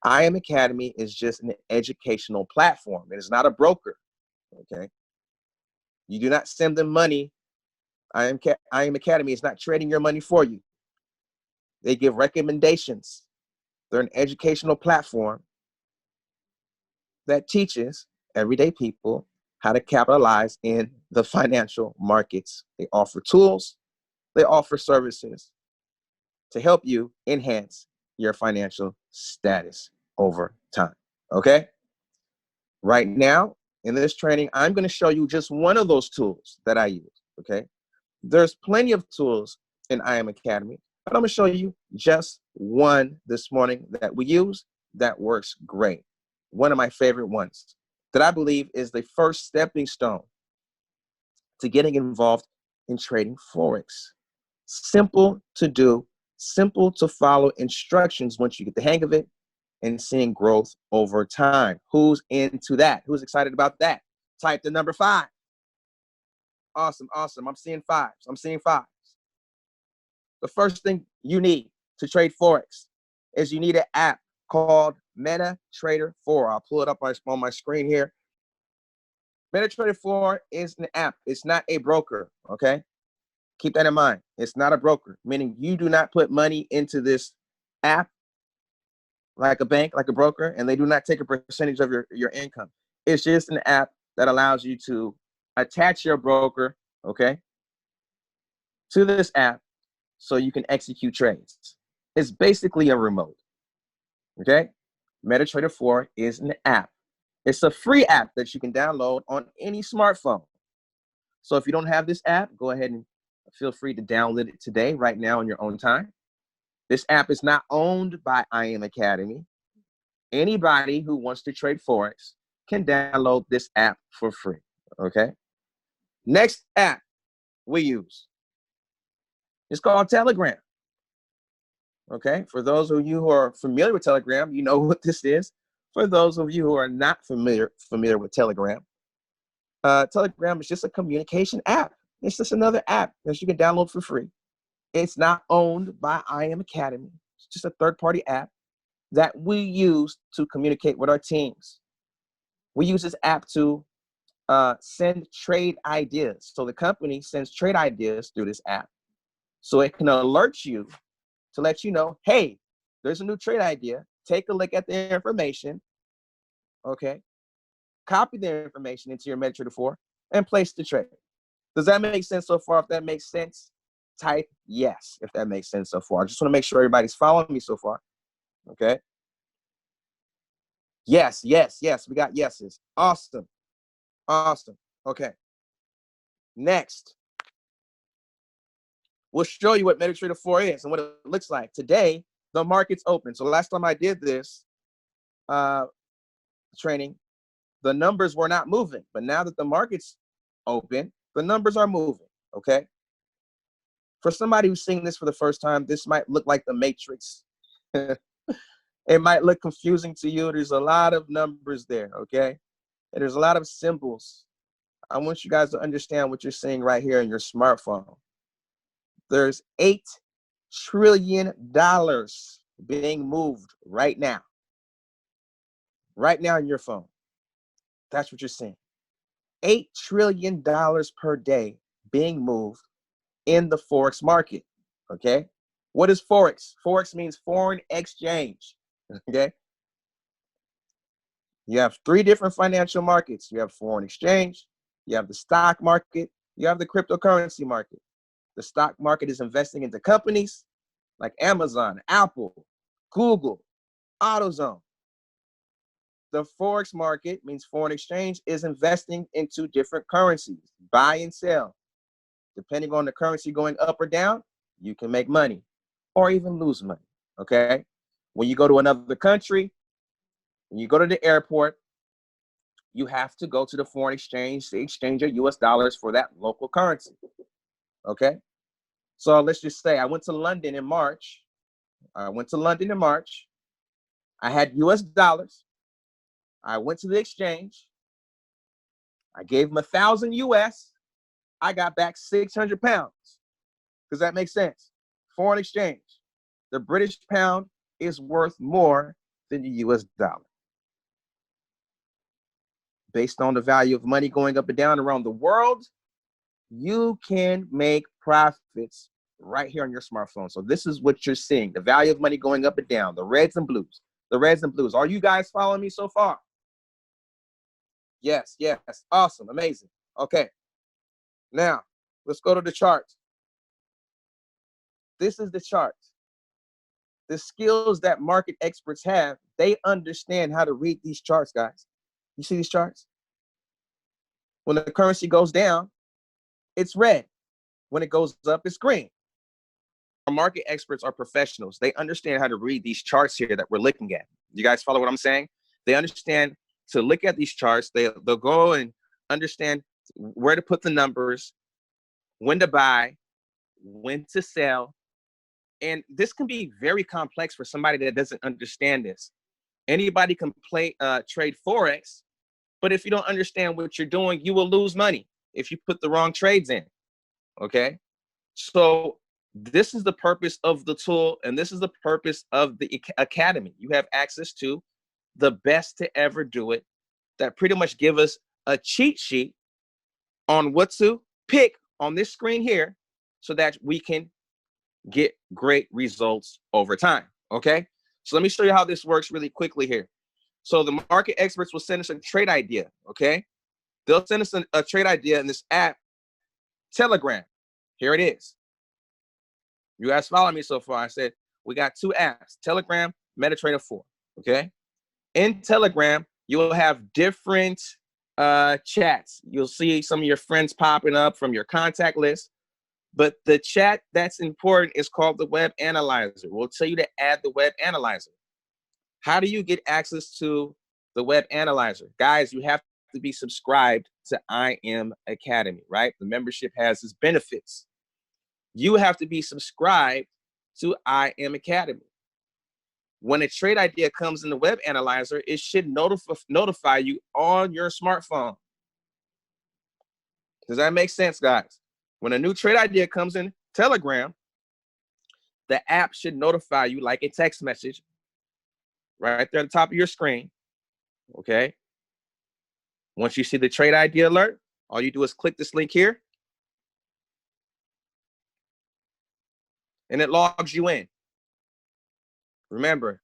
I Am Academy is just an educational platform. It is not a broker. Okay. You do not send them money. I Am Academy is not trading your money for you. They give recommendations. They're an educational platform that teaches everyday people how to capitalize in the financial markets. They offer tools, they offer services to help you enhance your financial status over time. Okay? Right now, in this training, I'm going to show you just one of those tools that I use. Okay? There's plenty of tools in I Am Academy, but I'm going to show you just one this morning that we use that works great. One of my favorite ones that I believe is the first stepping stone to getting involved in trading Forex. Simple to do, simple to follow instructions once you get the hang of it, and seeing growth over time. Who's into that? Who's excited about that? Type the number 5. Awesome, awesome. I'm seeing 5s. I'm seeing 5s. The first thing you need to trade Forex is you need an app called MetaTrader 4. I'll pull it up on my screen here. MetaTrader 4 is an app. It's not a broker, okay? Keep that in mind. It's not a broker, meaning you do not put money into this app like a bank, like a broker, and they do not take a percentage of your income. It's just an app that allows you to attach your broker, okay, to this app so you can execute trades. It's basically a remote, okay? MetaTrader 4 is an app. It's a free app that you can download on any smartphone. So if you don't have this app, go ahead and feel free to download it today, right now, in your own time. This app is not owned by I Am Academy. Anybody who wants to trade Forex can download this app for free, okay? Next app we use is called Telegram, okay? For those of you who are familiar with Telegram, you know what this is. For those of you who are not familiar with Telegram, Telegram is just a communication app. It's just another app that you can download for free. It's not owned by I Am Academy. It's just a third-party app that we use to communicate with our teams. We use this app to send trade ideas. So the company sends trade ideas through this app. So it can alert you to let you know, hey, there's a new trade idea. Take a look at the information, okay? Copy the information into your MetaTrader 4 and place the trade. Does that make sense so far? If that makes sense, type yes, if that makes sense so far. I just want to make sure everybody's following me so far, okay? Yes, yes, yes, we got yeses. Awesome, awesome, okay. Next, we'll show you what MetaTrader 4 is and what it looks like. Today, the market's open. So last time I did this training, the numbers were not moving. But now that the market's open, the numbers are moving, okay? For somebody who's seeing this for the first time, this might look like the Matrix. It might look confusing to you. There's a lot of numbers there, okay? And there's a lot of symbols. I want you guys to understand what you're seeing right here in your smartphone. There's $8 trillion being moved right now in your phone. That's what you're seeing. $8 trillion per day being moved in the Forex market, okay? What is Forex? Forex means foreign exchange, okay? You have 3 different financial markets. You have foreign exchange, you have the stock market, you have the cryptocurrency market. The stock market is investing into companies like Amazon, Apple, Google, AutoZone. The Forex market means foreign exchange is investing into different currencies, buy and sell. Depending on the currency going up or down, you can make money or even lose money, okay? When you go to another country, when you go to the airport, you have to go to the foreign exchange to exchange your US dollars for that local currency, okay? So let's just say I went to London in March. I had US dollars. I went to the exchange. I gave them 1,000 US. I got back 600 pounds. Does that make sense? Foreign exchange. The British pound is worth more than the US dollar. Based on the value of money going up and down around the world, you can make profits right here on your smartphone. So this is what you're seeing, the value of money going up and down, the reds and blues, the reds and blues. Are you guys following me so far? Yes, yes, awesome, amazing. Okay, now let's go to the chart. This is the chart. The skills that market experts have, they understand how to read these charts, guys. You see these charts? When the currency goes down, it's red. When it goes up, it's green. Our market experts are professionals. They understand how to read these charts here that we're looking at. You guys follow what I'm saying? They understand to look at these charts. They'll go and understand where to put the numbers, when to buy, when to sell. And this can be very complex for somebody that doesn't understand this. Anybody can trade Forex, but if you don't understand what you're doing, you will lose money if you put the wrong trades in, okay? So this is the purpose of the tool, and this is the purpose of the academy. You have access to the best to ever do it that pretty much give us a cheat sheet on what to pick on this screen here so that we can get great results over time, okay? So let me show you how this works really quickly here. So the market experts will send us a trade idea, okay? They'll send us a trade idea in this app, Telegram. Here it is. You guys follow me so far. I said we got two apps, Telegram, MetaTrader 4, okay? In Telegram, you'll have different chats. You'll see some of your friends popping up from your contact list. But the chat that's important is called the web analyzer. We'll tell you to add the web analyzer. How do you get access to the web analyzer? Guys, you have to be subscribed to I Am Academy, right? The membership has its benefits. You have to be subscribed to I Am Academy. When a trade idea comes in the web analyzer, it should notify you on your smartphone. Does that make sense, guys? When a new trade idea comes in Telegram, the app should notify you like a text message right there at the top of your screen, okay? Once you see the trade idea alert, all you do is click this link here, and it logs you in. Remember,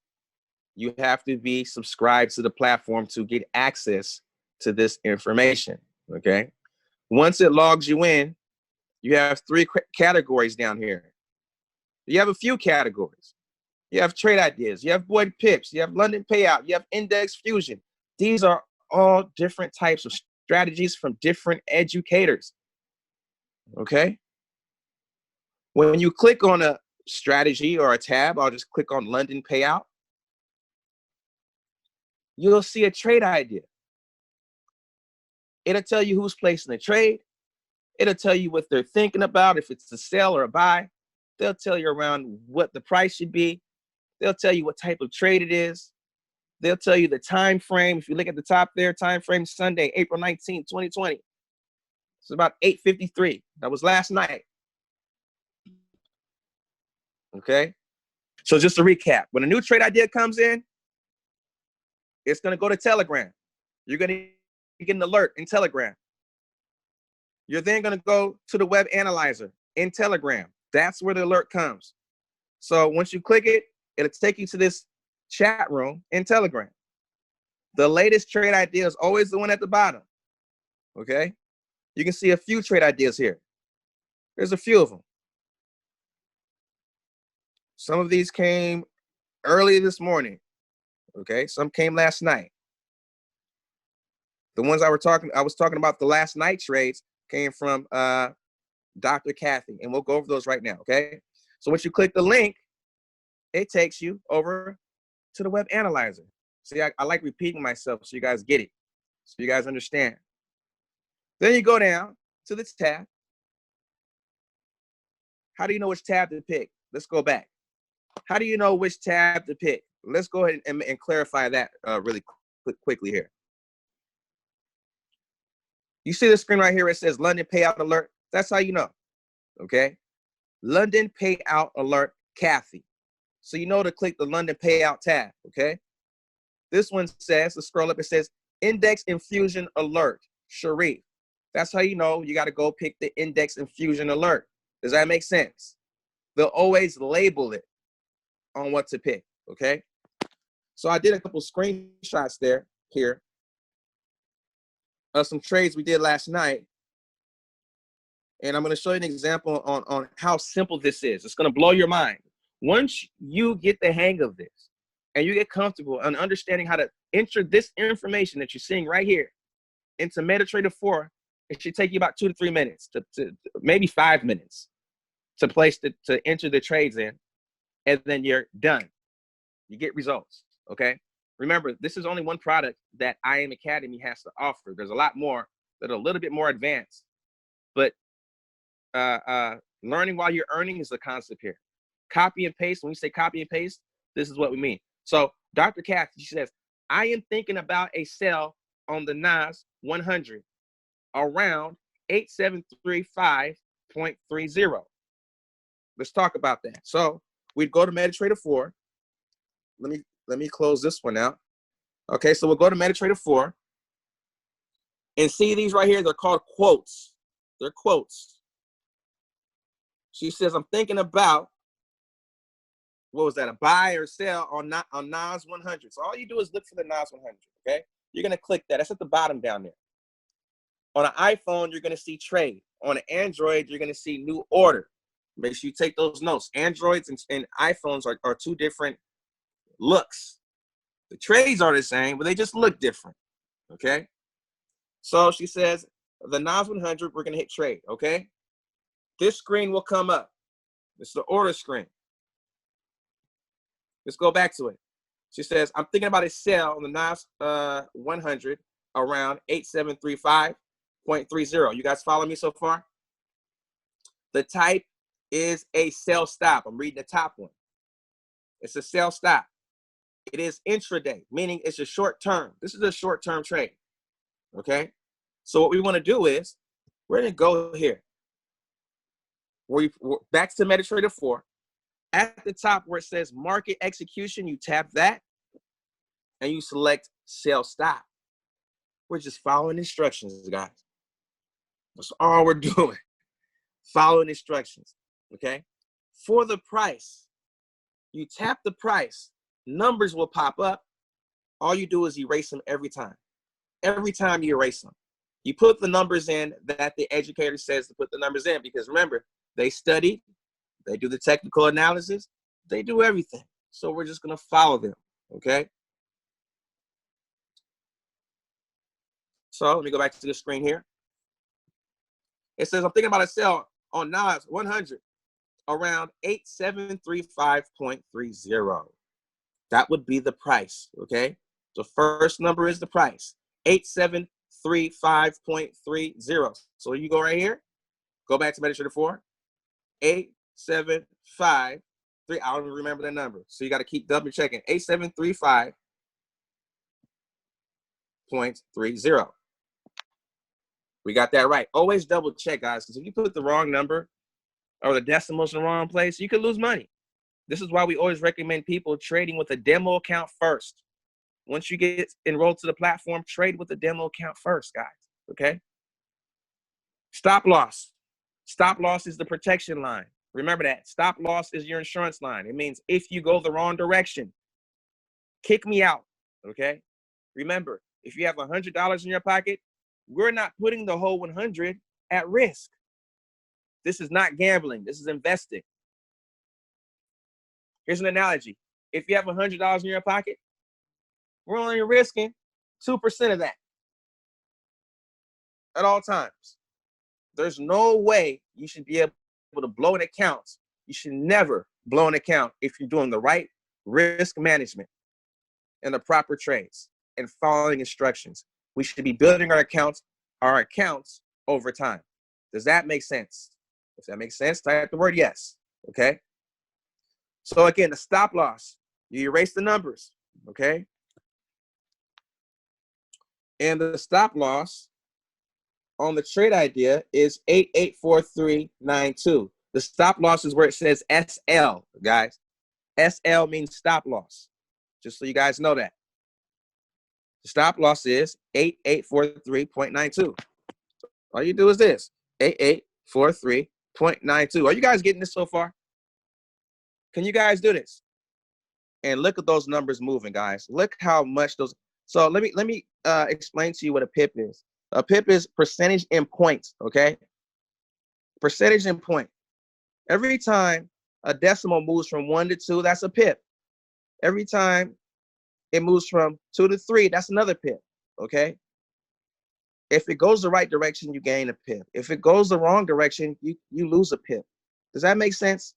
you have to be subscribed to the platform to get access to this information, okay? Once it logs you in, you have three categories down here. You have a few categories. You have trade ideas, you have void pips, you have London payout, you have index fusion. These are all different types of strategies from different educators, okay? When you click on a strategy or a tab, I'll just click on London payout, you'll see a trade idea. It'll tell you who's placing the trade. It'll tell you what they're thinking about, if it's a sell or a buy. They'll tell you around what the price should be. They'll tell you what type of trade it is. They'll tell you the time frame. If you look at the top there, time frame Sunday, April 19, 2020. It's about 8:53. That was last night. Okay? So just to recap, when a new trade idea comes in, it's going to go to Telegram. You're going to get an alert in Telegram. You're then going to go to the web analyzer in Telegram. That's where the alert comes. So once you click it, it'll take you to this chat room in Telegram. The latest trade idea is always the one at the bottom. Okay? You can see a few trade ideas here. There's a few of them. Some of these came early this morning. Okay? Some came last night. The ones I was talking about, the last night trades, came from Dr. Kathy, and we'll go over those right now, okay? So once you click the link, it takes you over to the web analyzer. See, I like repeating myself so you guys get it, so you guys understand. Then you go down to this tab. How do you know which tab to pick? Let's go back. How do you know which tab to pick? Let's go ahead and clarify that really quickly here. You see the screen right here, it says London payout alert. That's how you know, okay? London payout alert, Kathy. So you know to click the London payout tab, okay? This one says, let's scroll up, it says index infusion alert, Sharif. That's how you know you got to go pick the index infusion alert. Does that make sense? They'll always label it on what to pick, okay? So I did a couple screenshots here of some trades we did last night. And I'm going to show you an example on how simple this is. It's going to blow your mind. Once you get the hang of this and you get comfortable and understanding how to enter this information that you're seeing right here into MetaTrader 4, it should take you about 2 to 3 minutes to maybe 5 minutes to enter the trades in, and then you're done. You get results, okay? Remember, this is only one product that IM Academy has to offer. There's a lot more that are a little bit more advanced, but learning while you're earning is the concept here. Copy and paste. When we say copy and paste, this is what we mean. So Dr. Kathy, she says, I am thinking about a sell on the NAS 100 around 8735.30. Let's talk about that. So we'd go to MetaTrader 4. Let me close this one out. Okay, so we'll go to MetaTrader 4 and see these right here. They're called quotes. They're quotes. She says, I'm thinking about, what was that, a buy or sell on NAS 100. So all you do is look for the NAS 100, okay? You're going to click that. That's at the bottom down there. On an iPhone, you're going to see trade. On an Android, you're going to see new order. Make sure you take those notes. Androids and iPhones are two different looks. The trades are the same, but they just look different, okay? So she says, the NAS 100, we're going to hit trade, okay? This screen will come up. This is the order screen. Let's go back to it. She says, I'm thinking about a sell on the NAS 100 around 8735.30. You guys follow me so far? The type is a sell stop. I'm reading the top one. It's a sell stop. It is intraday, meaning it's a short term. This is a short-term trade, okay? So what we want to do is, we're going to go here. We're back to MetaTrader 4. At the top where it says market execution, you tap that and you select sell stop. We're just following instructions, guys. That's all we're doing. Following instructions, okay? For the price, you tap the price, numbers will pop up. All you do is erase them every time. Every time you erase them. You put the numbers in that the educator says to put the numbers in, because remember, they study, they do the technical analysis, they do everything. So we're just going to follow them, okay? So let me go back to the screen here. It says, I'm thinking about a sell on NAS 100 around 8735.30. That would be the price, okay? The first number is the price, 8735.30. So you go right here, go back to MetaTrader 4, 8753. I don't even remember that number. So you got to keep double checking. 8735.30. We got that right. Always double check, guys, because if you put the wrong number or the decimals in the wrong place, you could lose money. This is why we always recommend people trading with a demo account first. Once you get enrolled to the platform, trade with a demo account first, guys, okay? Stop loss. Stop loss is the protection line. Remember that. Stop loss is your insurance line. It means if you go the wrong direction, kick me out, okay? Remember, if you have $100 in your pocket, we're not putting the whole 100 at risk. This is not gambling. This is investing. Here's an analogy. If you have $100 in your pocket, we're only risking 2% of that at all times. There's no way you should be able to blow an account. You should never blow an account if you're doing the right risk management and the proper trades and following instructions. We should be building our accounts over time. Does that make sense? If that makes sense, type the word yes, okay? So again, the stop loss, you erase the numbers, okay? And the stop loss on the trade idea is 884392. The stop loss is where it says SL, guys. SL means stop loss, just so you guys know that. The stop loss is 8843.92. All you do is this, 8843.92. Are you guys getting this so far? Can you guys do this? And look at those numbers moving, guys. Look how much those. So let me explain to you what a pip is. A pip is percentage in points, okay? Percentage in point. Every time a decimal moves from 1 to 2, that's a pip. Every time it moves from 2 to 3, that's another pip, okay? If it goes the right direction, you gain a pip. If it goes the wrong direction, you lose a pip. Does that make sense?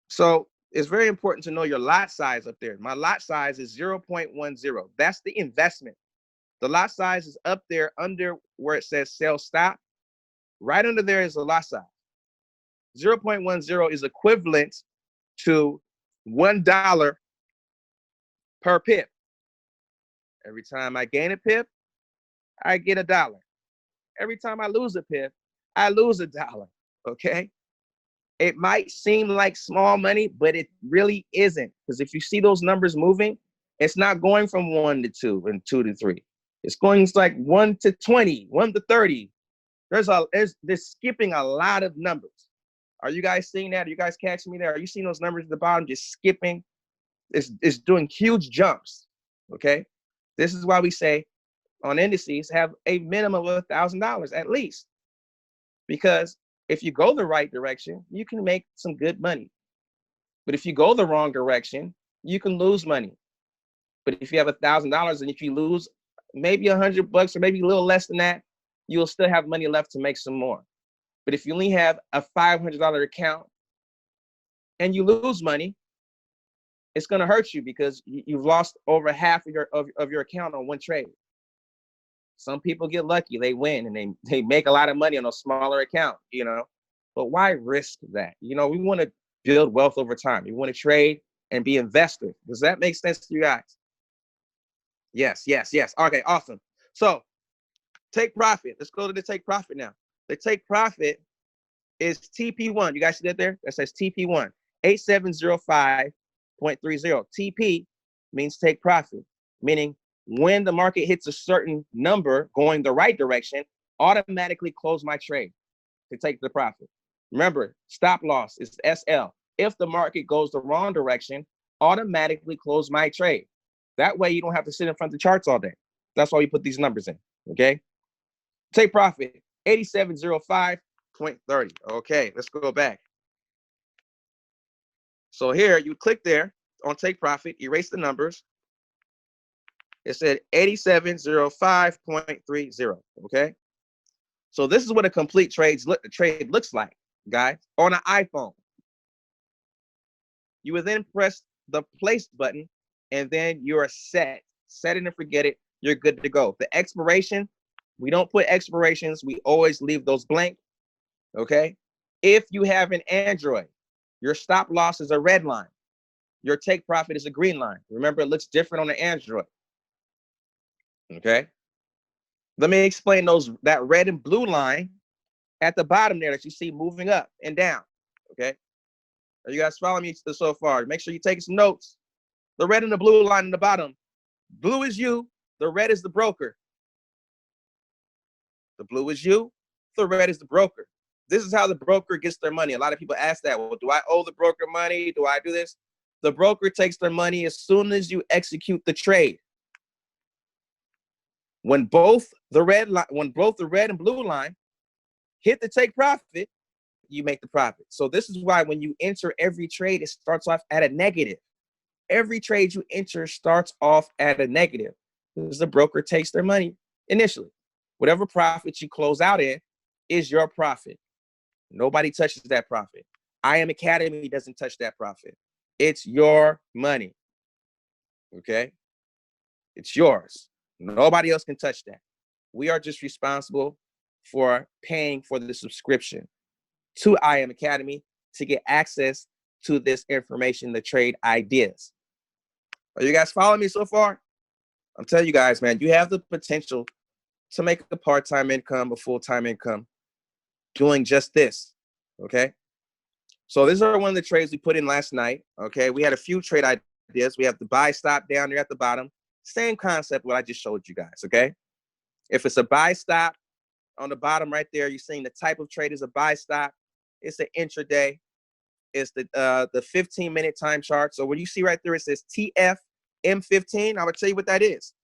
So it's very important to know your lot size up there. My lot size is 0.10. That's the investment. The lot size is up there under where it says sell stop. Right under there is the lot size. 0.10 is equivalent to $1 per pip. Every time I gain a pip, I get $1. Every time I lose a pip, I lose $1. Okay? It might seem like small money, but it really isn't. Because if you see those numbers moving, it's not going from 1 to 2 and 2 to 3. It's going like 1 to 20, 1 to 30. They're skipping a lot of numbers. Are you guys seeing that? Are you guys catching me there? Are you seeing those numbers at the bottom just skipping? It's doing huge jumps. Okay? This is why we say on indices have a minimum of $1,000 at least. Because if you go the right direction, you can make some good money. But if you go the wrong direction, you can lose money. But if you have $1,000 and if you lose maybe $100 or maybe a little less than that, you'll still have money left to make some more. But if you only have a $500 account and you lose money, it's going to hurt you because you've lost over half of your account on one trade. Some people get lucky, they win, and they make a lot of money on a smaller account, you know. But why risk that? You know, we want to build wealth over time. We want to trade and be investors. Does that make sense to you guys? Yes, yes, yes. Okay, awesome. So take profit. Let's go to the take profit now. The take profit is TP1. You guys see that there? That says TP1, 8705.30. TP means take profit, meaning when the market hits a certain number going the right direction, automatically close my trade to take the profit. Remember, stop loss is SL. If the market goes the wrong direction, automatically close my trade. That way you don't have to sit in front of the charts all day. That's why we put these numbers in, okay? Take profit, 8705.30. Okay, let's go back. So here, you click there on take profit, erase the numbers. It said 8705.30, okay? So this is what a complete trade looks like, guys, on an iPhone. You would then press the place button, and then you're set. Set it and forget it. You're good to go. The expiration, we don't put expirations. We always leave those blank, okay? If you have an Android, your stop loss is a red line. Your take profit is a green line. Remember, it looks different on the Android, okay? Let me explain that red and blue line at the bottom there that you see moving up and down, okay? Are you guys following me so far? Make sure you take some notes. The red and the blue line in the bottom. Blue is you, the red is the broker. The blue is you, the red is the broker. This is how the broker gets their money. A lot of people ask that, well, do I owe the broker money? Do I do this? The broker takes their money as soon as you execute the trade. When both the red and blue line hit the take profit, you make the profit. So this is why when you enter every trade, it starts off at a negative. Every trade you enter starts off at a negative because the broker takes their money initially. Whatever profit you close out in is your profit. Nobody touches that profit. I Am Academy doesn't touch that profit. It's your money, okay? It's yours. Nobody else can touch that. We are just responsible for paying for the subscription to I Am Academy to get access to this information, the trade ideas. Are you guys following me so far? I'm telling you guys, man, you have the potential to make a part-time income, a full-time income, doing just this, okay? So these are one of the trades we put in last night, okay? We had a few trade ideas. We have the buy stop down there at the bottom. Same concept what I just showed you guys, okay? If it's a buy stop, on the bottom right there, you're seeing the type of trade is a buy stop. It's an intraday. It's the 15-minute time chart. So when you see right there, it says TFM15. I'm going to tell you what that is.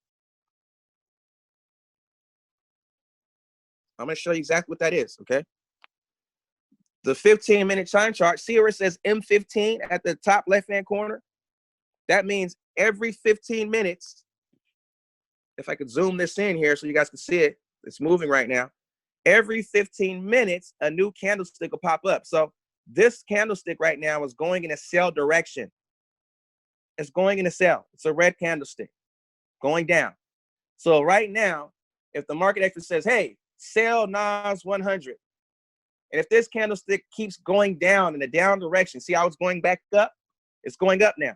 I'm going to show you exactly what that is, okay? The 15-minute time chart, see where it says M15 at the top left-hand corner? That means every 15 minutes, if I could zoom this in here so you guys can see it, it's moving right now. Every 15 minutes, a new candlestick will pop up. So this candlestick right now is going in a sell direction. It's going in a sell. It's a red candlestick going down. So right now, if the market actually says, hey, sell NAS 100, and if this candlestick keeps going down in a down direction, see how it's going back up? It's going up now.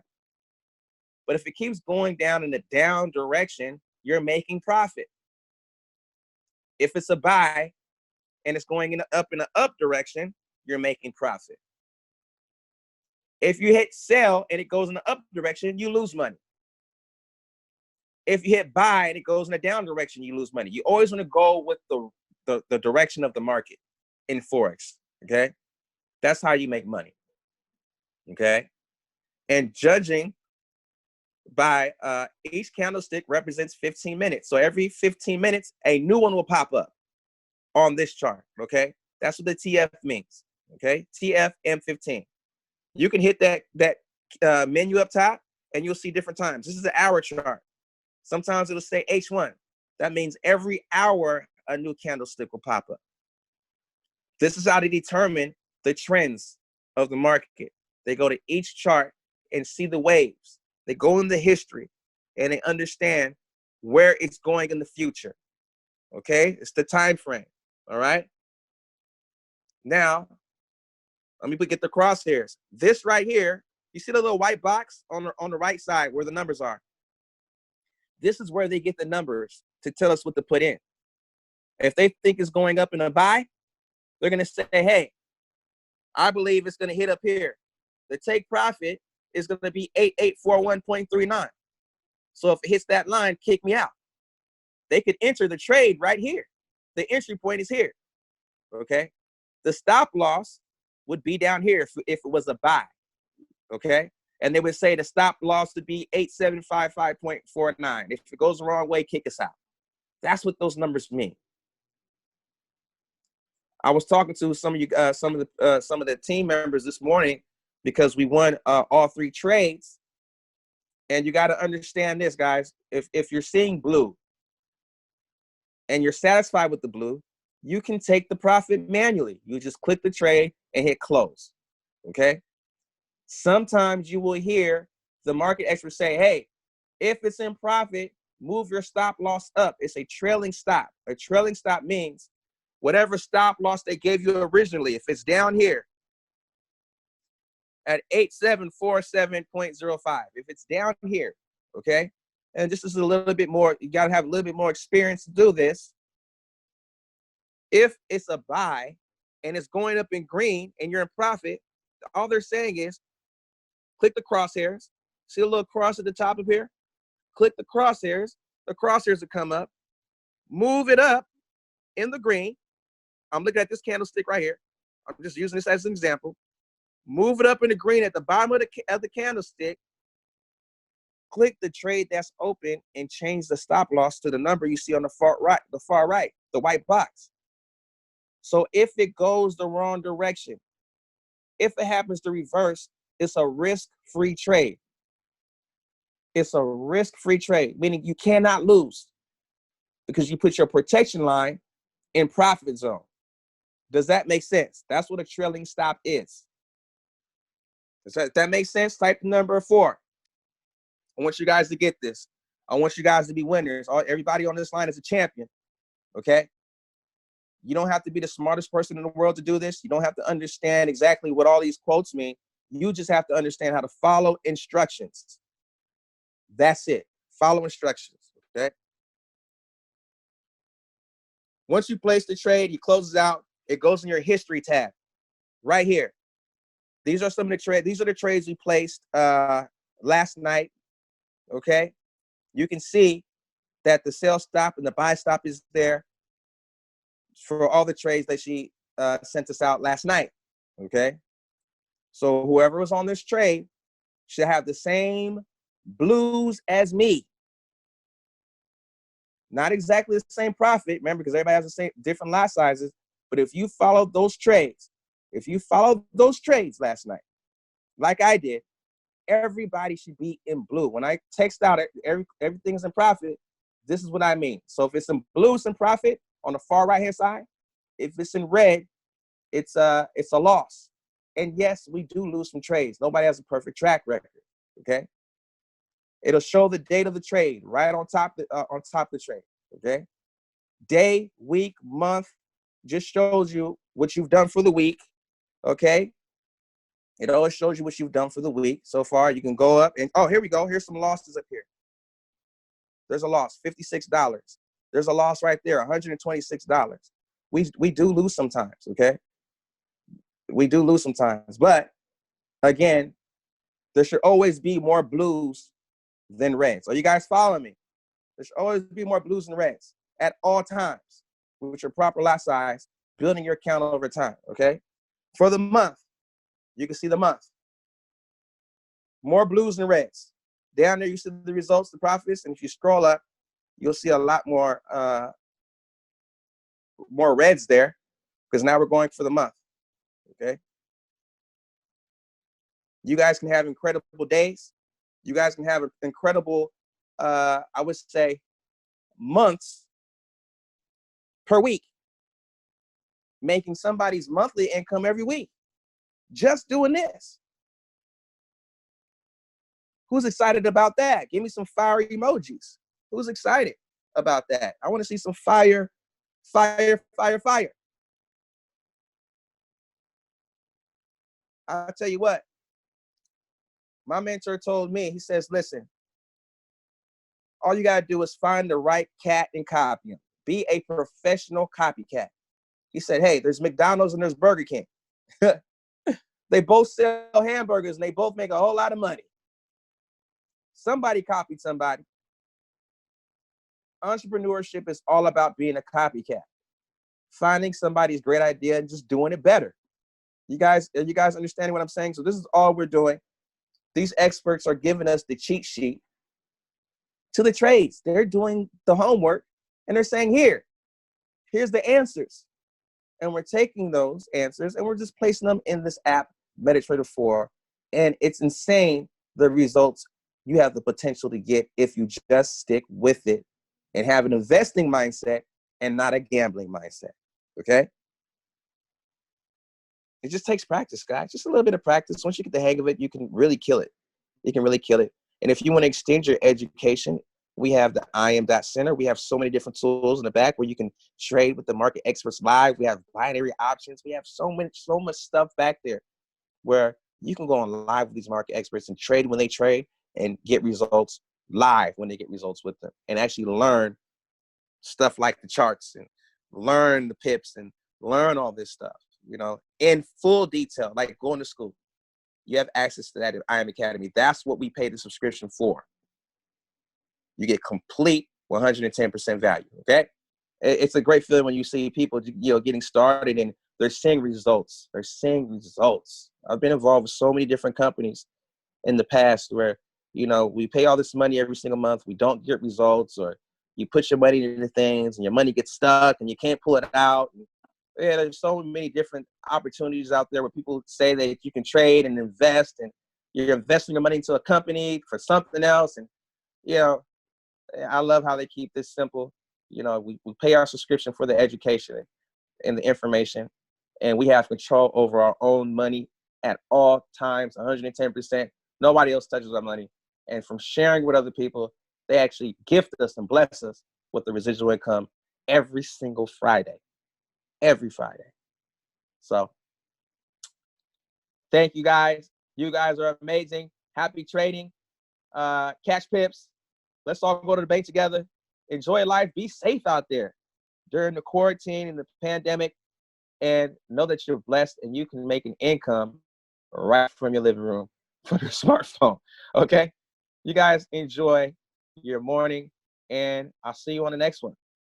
But if it keeps going down in a down direction, you're making profit. If it's a buy and it's going in an up direction, you're making profit. If you hit sell and it goes in the up direction, you lose money. If you hit buy and it goes in a down direction, you lose money. You always want to go with the direction of the market in Forex, okay? That's how you make money, okay? And judging by each candlestick represents 15 minutes. So every 15 minutes, a new one will pop up on this chart, okay? That's what the TF means, okay? TFM15. You can hit that menu up top and you'll see different times. This is an hour chart. Sometimes it'll say H1. That means every hour a new candlestick will pop up. This is how they determine the trends of the market. They go to each chart and see the waves. They go in the history and they understand where it's going in the future. Okay, it's the time frame. All right. Now, let me get the crosshairs. This right here, you see the little white box on the right side where the numbers are. This is where they get the numbers to tell us what to put in. If they think it's going up in a buy, they're going to say, hey, I believe it's going to hit up here. The take profit is going to be 8841.39. So if it hits that line, kick me out. They could enter the trade right here. The entry point is here. Okay. The stop loss would be down here if it was a buy. Okay. And they would say the stop loss would be 8755.49. If it goes the wrong way, kick us out. That's what those numbers mean. I was talking to some of you, some of the team members this morning because we won all three trades. And you got to understand this, guys. If you're seeing blue and you're satisfied with the blue, you can take the profit manually. You just click the trade and hit close. Okay. Sometimes you will hear the market expert say, hey, if it's in profit, move your stop loss up. It's a trailing stop. A trailing stop means whatever stop loss they gave you originally, if it's down here at 8747.05, if it's down here, okay? And this is a little bit more, you got to have a little bit more experience to do this. If it's a buy and it's going up in green and you're in profit, all they're saying is click the crosshairs. See a little cross at the top of here? Click the crosshairs. The crosshairs will come up. Move it up in the green. I'm looking at this candlestick right here. I'm just using this as an example. Move it up in the green at the bottom of the candlestick. Click the trade that's open and change the stop loss to the number you see on the far right, the white box. So if it goes the wrong direction, if it happens to reverse, it's a risk-free trade. It's a risk-free trade, meaning you cannot lose because you put your protection line in profit zone. Does that make sense? That's what a trailing stop is. Does that make sense? Type number 4. I want you guys to get this. I want you guys to be winners. Everybody on this line is a champion, okay? You don't have to be the smartest person in the world to do this. You don't have to understand exactly what all these quotes mean. You just have to understand how to follow instructions. That's it. Follow instructions, okay? Once you place the trade, you close it out. It goes in your history tab right here. These are some of the trades. These are the trades we placed last night, okay? you can see that the sell stop and the buy stop is there for all the trades that she sent us out last night. Okay. So whoever was on this trade should have the same blues as me. Not exactly the same profit, remember, because everybody has the same different lot sizes. But if you followed those trades, last night, like I did, everybody should be in blue. When I text out everything's in profit, this is what I mean. So if it's in blue, it's in profit on the far right hand side. If it's in red, it's a loss. And yes, we do lose some trades. Nobody has a perfect track record. Okay. It'll show the date of the trade right on top of the trade. Okay. Day, week, month, just shows you what you've done for the week. Okay. It always shows you what you've done for the week so far. You can go up and, oh, here we go. Here's some losses up here. There's a loss, $56. There's a loss right there, $126. We do lose sometimes, okay? We do lose sometimes. But, again, there should always be more blues than reds. Are you guys following me? There should always be more blues than reds at all times with your proper lot size, building your account over time, okay? For the month, you can see the month. More blues than reds. Down there, you see the results, the profits, and if you scroll up, you'll see a lot more reds there, because now we're going for the month, okay? You guys can have incredible days. You guys can have incredible, I would say, months per week, making somebody's monthly income every week, just doing this. Who's excited about that? Give me some fire emojis. Who's excited about that? I want to see some fire, fire, fire, fire. I'll tell you what. My mentor told me, he says, listen, all you got to do is find the right cat and copy him. Be a professional copycat. He said, hey, there's McDonald's and there's Burger King. They both sell hamburgers and they both make a whole lot of money. Somebody copied somebody. Entrepreneurship is all about being a copycat, finding somebody's great idea and just doing it better. You guys understanding what I'm saying? So this is all we're doing. These experts are giving us the cheat sheet to the trades. They're doing the homework and they're saying, here's the answers. And we're taking those answers and we're just placing them in this app, MetaTrader 4. And it's insane the results you have the potential to get if you just stick with it and have an investing mindset and not a gambling mindset, okay? It just takes practice, guys. Just a little bit of practice. Once you get the hang of it, you can really kill it. You can really kill it. And if you want to extend your education, we have the IM.Center. We have so many different tools in the back where you can trade with the market experts live. We have binary options. We have so much stuff back there where you can go on live with these market experts and trade when they trade and get results live when they get results with them and actually learn stuff like the charts and learn the pips and learn all this stuff, in full detail, like going to school. You have access to that at IM Academy. That's what we pay the subscription for. You get complete 110% value, okay? It's a great feeling when you see people, getting started and they're seeing results. They're seeing results. I've been involved with so many different companies in the past where, we pay all this money every single month. We don't get results, or you put your money into things and your money gets stuck and you can't pull it out. Yeah, there's so many different opportunities out there where people say that you can trade and invest and you're investing your money into a company for something else. And, I love how they keep this simple. We pay our subscription for the education and the information, and we have control over our own money at all times, 110%. Nobody else touches our money. And from sharing with other people, they actually gift us and bless us with the residual income every single Friday. Every Friday. So thank you guys. You guys are amazing. Happy trading. Catch pips. Let's all go to the bank together. Enjoy life. Be safe out there during the quarantine and the pandemic. And know that you're blessed and you can make an income right from your living room from your smartphone. Okay? You guys enjoy. your morning, and I'll see you on the next one.